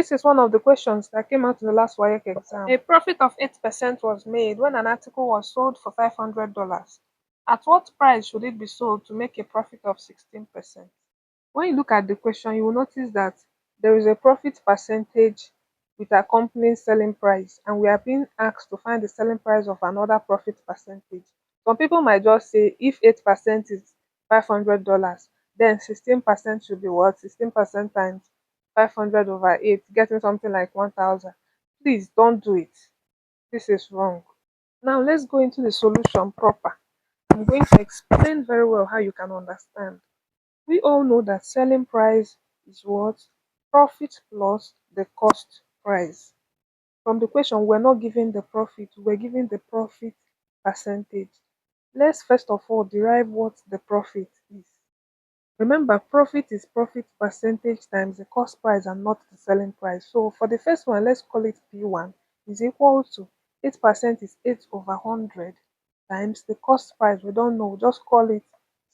This is one of the questions that came out in the last Waec exam. A profit of 8% was made when an article was sold for $500. At what price should it be sold to make a profit of 16%? When you look at the question, you will notice that there is a profit percentage with accompanying selling price, and we are being asked to find the selling price of another profit percentage. Some people might just say if 8% is $500, then 16% should be what? 16% times 500 over 8, getting something like 1000. Please don't do it. This is wrong. Now let's go into the solution proper. I'm going to explain very well how you can understand. We all know that selling price is what? Profit plus the cost price. From the question, we're not given the profit, we're given the profit percentage. Let's first of all derive what the profit is. Remember, profit is profit percentage times the cost price and not the selling price. So for the first one, let's call it P1 is equal to 8% is 8 over 100 times the cost price. We don't know, just call it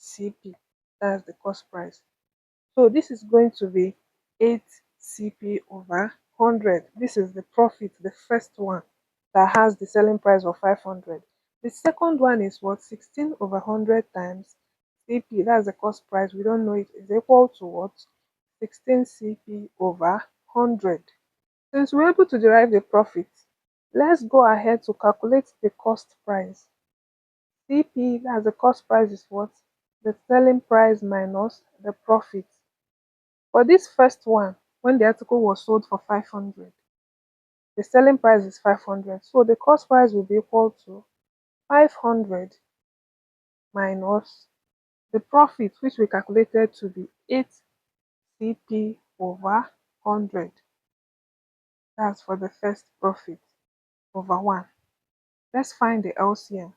CP. That's the cost price. So this is going to be 8 CP over 100. This is the profit, the first one that has the selling price of 500. The second one is what? 16 over 100 times CP, that's the cost price, we don't know it, is equal to what? 16 CP over 100. Since we're able to derive the profit, let's go ahead to calculate the cost price. CP, that's the cost price, is what? The selling price minus the profit. For this first one, when the article was sold for 500, the selling price is 500. So the cost price will be equal to 500 minus the profit, which we calculated to be 8 CP over 100. That's for the first profit over 1. Let's find the LCM.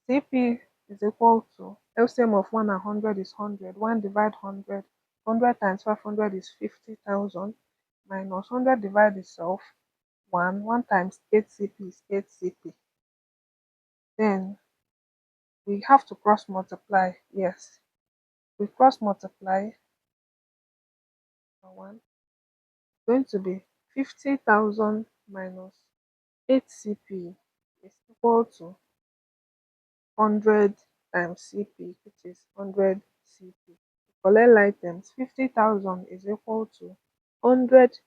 CP is equal to LCM of 1 and 100 is 100. 1 divide 100. 100 times 500 is 50,000 minus 100 divide itself 1. 1 times 8 CP is 8 CP. Then we have to cross multiply. Yes, we cross multiply. 1 going to be 50,000 minus 8 CP is equal to 100 times CP, which is 100 CP. Collect items, 50,000 is equal to 100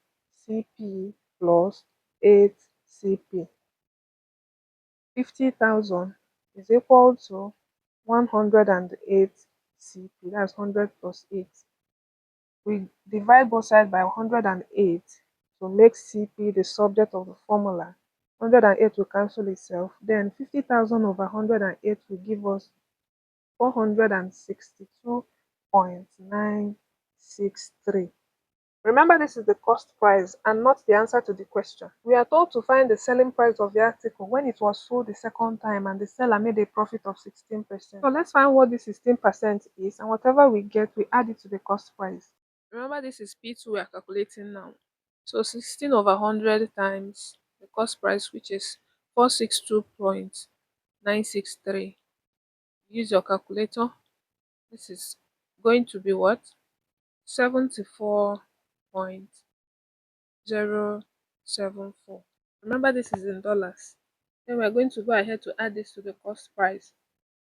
CP plus 8 CP. 50,000 is equal to 108 CP, that's 100 plus 8. We divide both sides by 108 to make CP the subject of the formula. 108 will cancel itself. Then 50,000 over 108 will give us 462.963. Remember, this is the cost price and not the answer to the question. We are told to find the selling price of the article when it was sold the second time and the seller made a profit of 16%. So let's find what this 16% is, and whatever we get, we add it to the cost price. Remember, this is P2 we are calculating now. So 16 over 100 times the cost price, which is 462.963. Use your calculator. This is going to be what? 74.074. Remember, this is in dollars. Then we're going to go ahead to add this to the cost price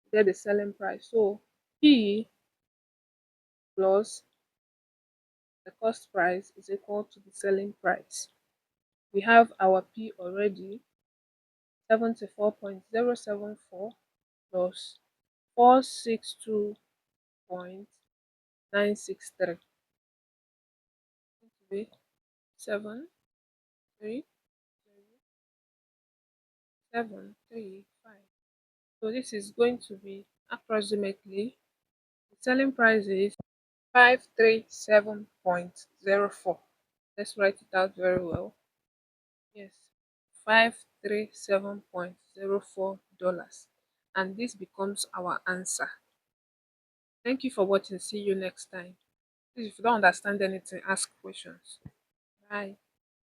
to get the selling price. So P plus the cost price is equal to the selling price. We have our P already, 74.074 plus 462.963. 73735. So this is going to be approximately, the selling price is 537.04. Let's write it out very well. Yes, $537.04, and this becomes our answer. Thank you for watching. See you next time. Please, if you don't understand anything, ask questions. Bye.